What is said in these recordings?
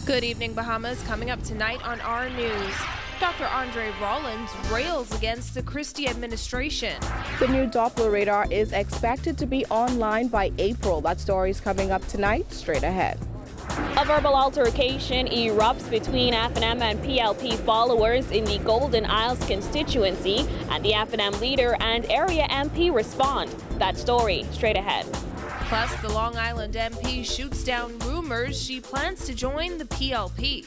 Good evening, Bahamas. Coming up tonight on our news. Dr. Rollins rails against the Christie administration. The new Doppler radar is expected to be online by April. That story is coming up tonight, straight ahead. A verbal altercation erupts between FNM and PLP followers in the Golden Isles constituency, and the FNM leader and area MP respond. That story straight ahead. Plus, the Long Island MP shoots down rumors she plans to join the PLP.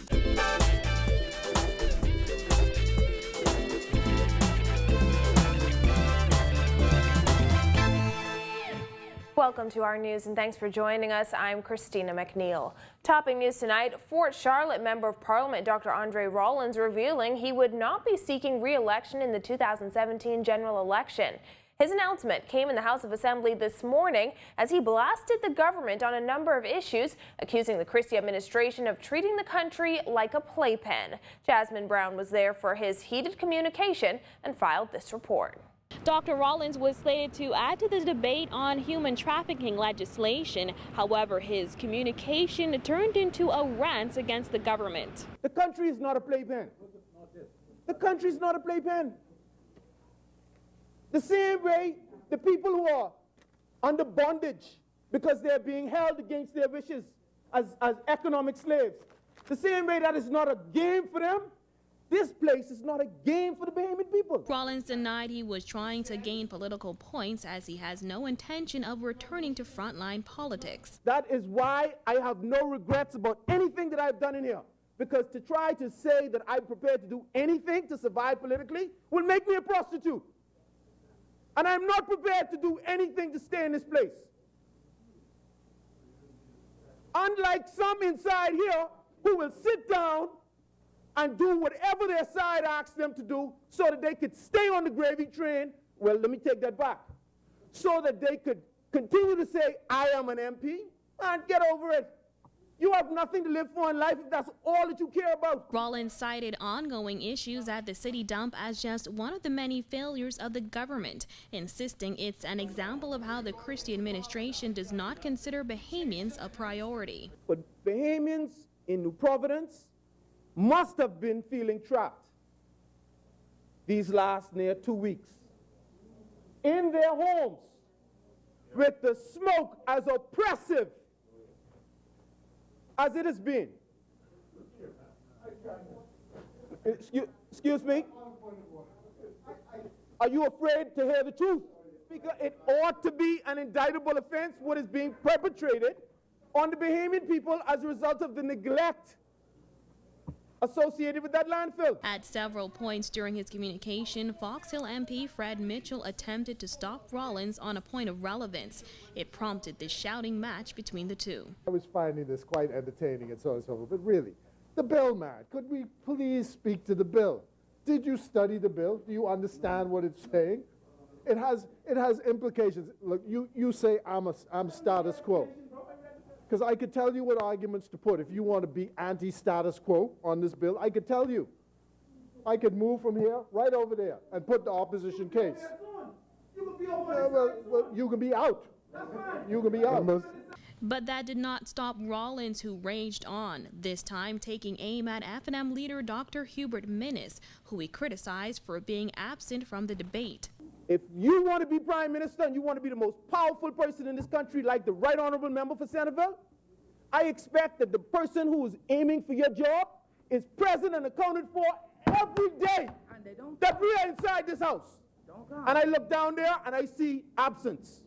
Welcome to our news and thanks for joining us. I'm Christina McNeil. Topping news tonight, Fort Charlotte Member of Parliament Dr. Rollins revealing he would not be seeking re-election in the 2017 general election. His announcement came in the House of Assembly this morning as he blasted the government on a number of issues, accusing the Christie administration of treating the country like a playpen. Jasmine Brown was there for his heated communication and filed this report. Dr. Rollins was slated to add to the debate on human trafficking legislation. However, his communication turned into a rant against the government. The country is not a playpen. The country is not a playpen. The same way the people who are under bondage because they're being held against their wishes as economic slaves, the same way that is not a game for them, this place is not a game for the Bahamian people. Rollins denied he was trying to gain political points as he has no intention of returning to frontline politics. That is why I have no regrets about anything that I've done in here. Because to try to say that I'm prepared to do anything to survive politically will make me a prostitute. And I'm not prepared to do anything to stay in this place. Unlike some inside here who will sit down and do whatever their side asks them to do so that they could stay on the gravy train. Well, let me take that back. So that they could continue to say, I am an MP, and get over it. You have nothing to live for in life if that's all that you care about. Rollins cited ongoing issues at the city dump as just one of the many failures of the government, insisting it's an example of how the Christie administration does not consider Bahamians a priority. But Bahamians in New Providence must have been feeling trapped these last near 2 weeks in their homes with the smoke as oppressive as it has been. Excuse me? Are you afraid to hear the truth? Speaker, it ought to be an indictable offense what is being perpetrated on the Bahamian people as a result of the neglect associated with that landfill. At several points during his communication, Fox Hill MP Fred Mitchell attempted to stop Rollins on a point of relevance. It prompted this shouting match between the two. I was finding this quite entertaining and so on and so forth, but really, the bill, man, could we please speak to the bill? Did you study the bill? Do you understand what it's saying? It has implications. Look, you say I'm status quo. Because I could tell you what arguments to put. If you want to be anti-status quo on this bill, I could tell you. I could move from here right over there and put the opposition case. Well, you can be out. You can be out. But that did not stop Rollins, who raged on, this time taking aim at FNM leader Dr. Hubert Minnis, who he criticized for being absent from the debate. If you want to be prime minister and you want to be the most powerful person in this country, like the right honorable member for Centerville, I expect that the person who is aiming for your job is present and accounted for every day that we are inside this house. And I look down there and I see absence.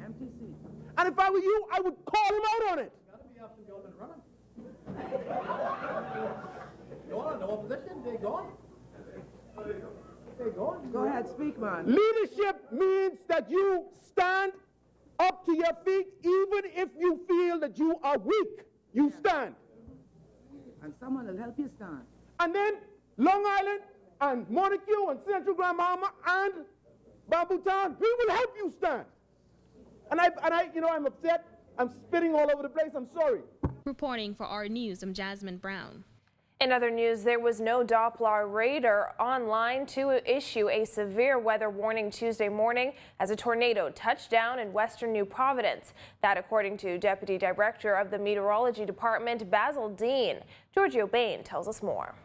Empty seat. And if I were you, I would call him out on it. Got to be absent, you're running. Go on, no opposition, they're gone. Go ahead, speak, man. Leadership means that you stand up to your feet even if you feel that you are weak. You stand. And someone will help you stand. And then Long Island and Montague and Central Grand Bahama and Bamboo Town, we will help you stand. And I, I'm upset. I'm spitting all over the place. I'm sorry. Reporting for our news, I'm Jasmine Brown. In other news, there was no Doppler radar online to issue a severe weather warning Tuesday morning as a tornado touched down in western New Providence. That according to Deputy Director of the Meteorology Department, Basil Dean. Giorgio Bain tells us more.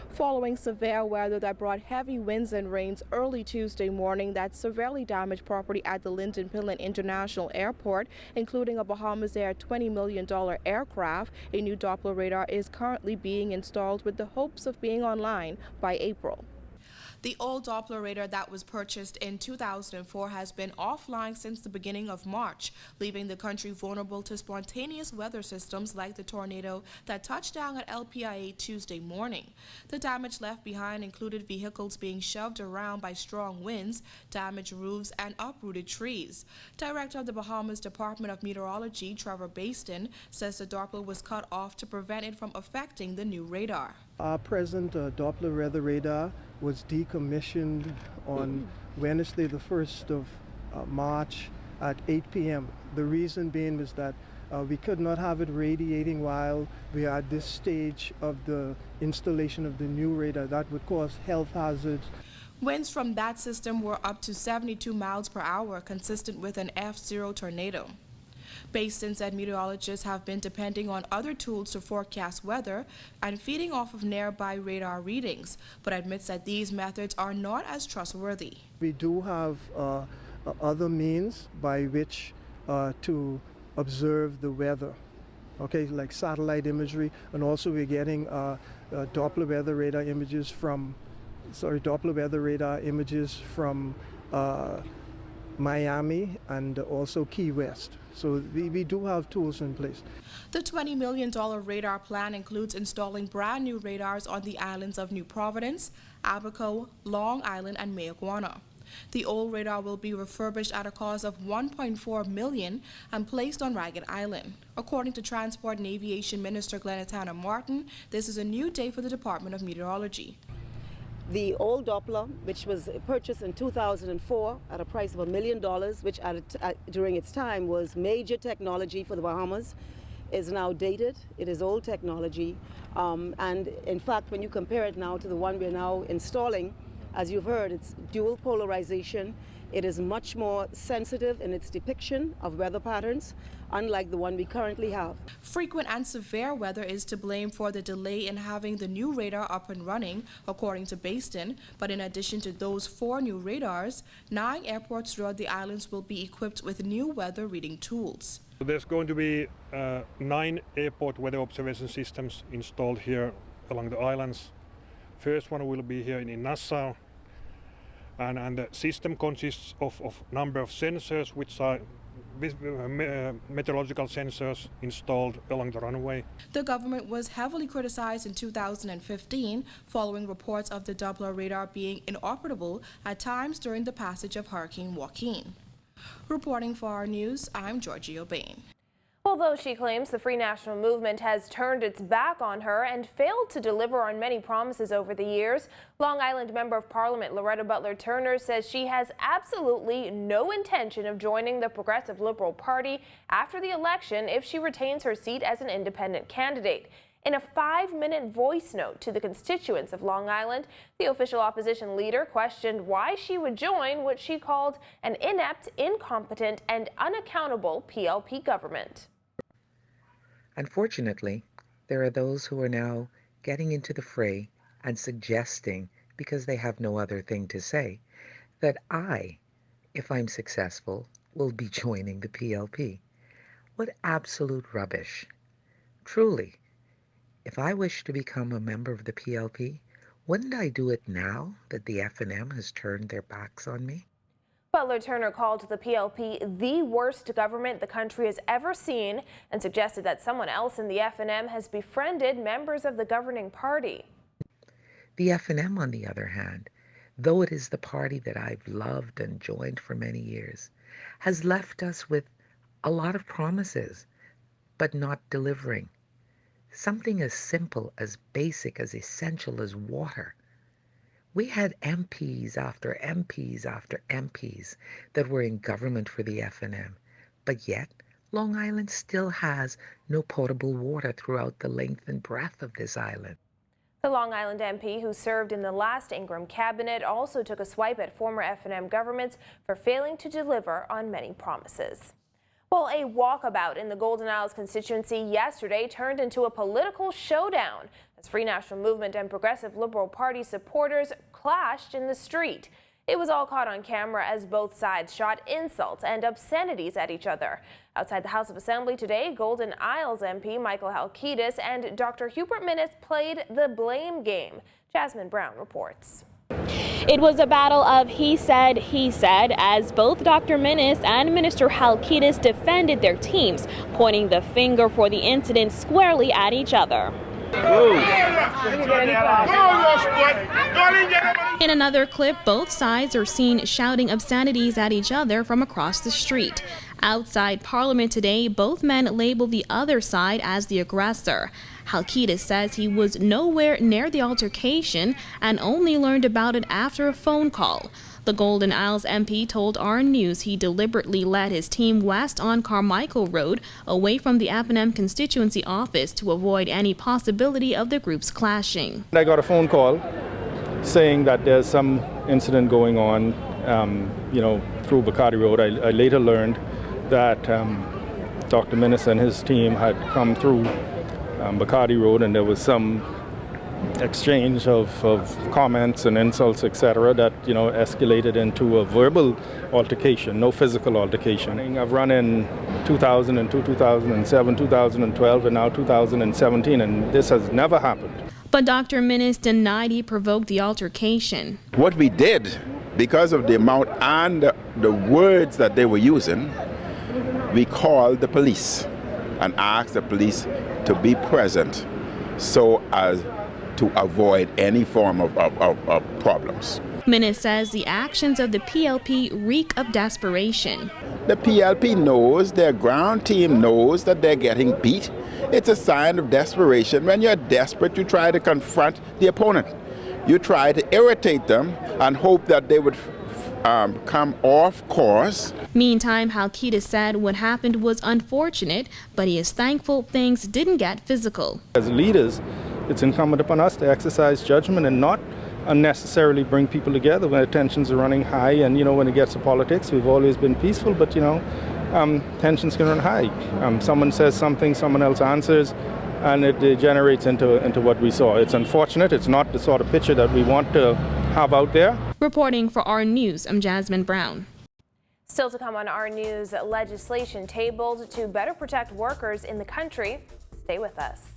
Following severe weather that brought heavy winds and rains early Tuesday morning that severely damaged property at the Lynden Pillen International Airport, including a Bahamas Air $20 million aircraft, a new Doppler radar is currently being installed with the hopes of being online by April. The old Doppler radar that was purchased in 2004 has been offline since the beginning of March, leaving the country vulnerable to spontaneous weather systems like the tornado that touched down at LPIA Tuesday morning. The damage left behind included vehicles being shoved around by strong winds, damaged roofs, and uprooted trees. Director of the Bahamas Department of Meteorology, Trevor Baston, says the Doppler was cut off to prevent it from affecting the new radar. Our present Doppler weather radar was decommissioned on Wednesday, the 1st of March at 8 p.m. The reason being was that we could not have it radiating while we are at this stage of the installation of the new radar. That would cause health hazards. Winds from that system were up to 72 miles per hour, consistent with an F0 tornado. Baston said meteorologists have been depending on other tools to forecast weather and feeding off of nearby radar readings, but admits that these methods are not as trustworthy. We do have other means by which to observe the weather, okay, like satellite imagery, and also we're getting Doppler weather radar images from, Miami and also Key West. So we do have tools in place. The $20 million radar plan includes installing brand new radars on the islands of New Providence, Abaco, Long Island, and Mayaguana. The old radar will be refurbished at a cost of $1.4 million and placed on Ragged Island. According to Transport and Aviation Minister Glenatana Martin, this is a new day for the Department of Meteorology. The old Doppler, which was purchased in 2004 at a price of $1 million, which during its time was major technology for the Bahamas, is now dated. It is old technology. And in fact, when you compare it now to the one we're now installing, as you've heard, it's dual polarization. It is much more sensitive in its depiction of weather patterns, unlike the one we currently have. Frequent and severe weather is to blame for the delay in having the new radar up and running, according to Baston. But in addition to those 4 new radars, 9 airports throughout the islands will be equipped with new weather reading tools. There's going to be 9 airport weather observation systems installed here along the islands. First one will be here in Nassau. And the system consists of number of sensors, which are meteorological sensors installed along the runway. The government was heavily criticized in 2015 following reports of the Doppler radar being inoperable at times during the passage of Hurricane Joaquin. Reporting for our news, I'm Giorgio Bain. Although she claims the Free National Movement has turned its back on her and failed to deliver on many promises over the years, Long Island Member of Parliament Loretta Butler Turner says she has absolutely no intention of joining the Progressive Liberal Party after the election if she retains her seat as an independent candidate. In a 5-minute voice note to the constituents of Long Island, the official opposition leader questioned why she would join what she called an inept, incompetent, and unaccountable PLP government. Unfortunately, there are those who are now getting into the fray and suggesting, because they have no other thing to say, that I, if I'm successful, will be joining the PLP. What absolute rubbish. Truly, if I wish to become a member of the PLP, wouldn't I do it now that the F&M has turned their backs on me? Butler Turner called the PLP the worst government the country has ever seen and suggested that someone else in the F&M has befriended members of the governing party. The F&M, on the other hand, though it is the party that I've loved and joined for many years, has left us with a lot of promises, but not delivering. Something as simple, as basic, as essential as water. We had MPs after MPs after MPs that were in government for the F&M, but yet Long Island still has no potable water throughout the length and breadth of this island. The Long Island MP who served in the last Ingram cabinet also took a swipe at former F&M governments for failing to deliver on many promises. Well, a walkabout in the Golden Isles constituency yesterday turned into a political showdown as Free National Movement and Progressive Liberal Party supporters clashed in the street. It was all caught on camera as both sides shot insults and obscenities at each other. Outside the House of Assembly today, Golden Isles MP Michael Halkitis and Dr. Hubert Minnis played the blame game. Jasmine Brown reports. It was a battle of he said, as both Dr. Minnis and Minister Halkitis defended their teams, pointing the finger for the incident squarely at each other. In another clip, both sides are seen shouting obscenities at each other from across the street. Outside Parliament today, both men labeled the other side as the aggressor. Halkitis says he was nowhere near the altercation and only learned about it after a phone call. The Golden Isles MP told RN News he deliberately led his team west on Carmichael Road, away from the F&M constituency office, to avoid any possibility of the groups clashing. I got a phone call saying that there's some incident going on, through Bacardi Road. I later learned that Dr. Minnis and his team had come through Bacardi Road, and there was some exchange of comments and insults, etc., that escalated into a verbal altercation, no physical altercation. I've run in 2002, 2007, 2012, and now 2017, and this has never happened. But Dr. Minnis denied he provoked the altercation. What we did, because of the amount and the words that they were using, we called the police and asked the police to be present so as to avoid any form of problems. Minnis says the actions of the PLP reek of desperation. The PLP knows, their ground team knows that they're getting beat. It's a sign of desperation. When you're desperate, you try to confront the opponent. You try to irritate them and hope that they would come off course. Meantime, Halkitis said what happened was unfortunate, but he is thankful things didn't get physical. As leaders, it's incumbent upon us to exercise judgment and not unnecessarily bring people together when tensions are running high. And when it gets to politics, we've always been peaceful, but tensions can run high. Someone says something, someone else answers, and it degenerates into what we saw. It's unfortunate. It's not the sort of picture that we want to have out there. Reporting for RN News, I'm Jasmine Brown. Still to come on RN News, legislation tabled to better protect workers in the country. Stay with us.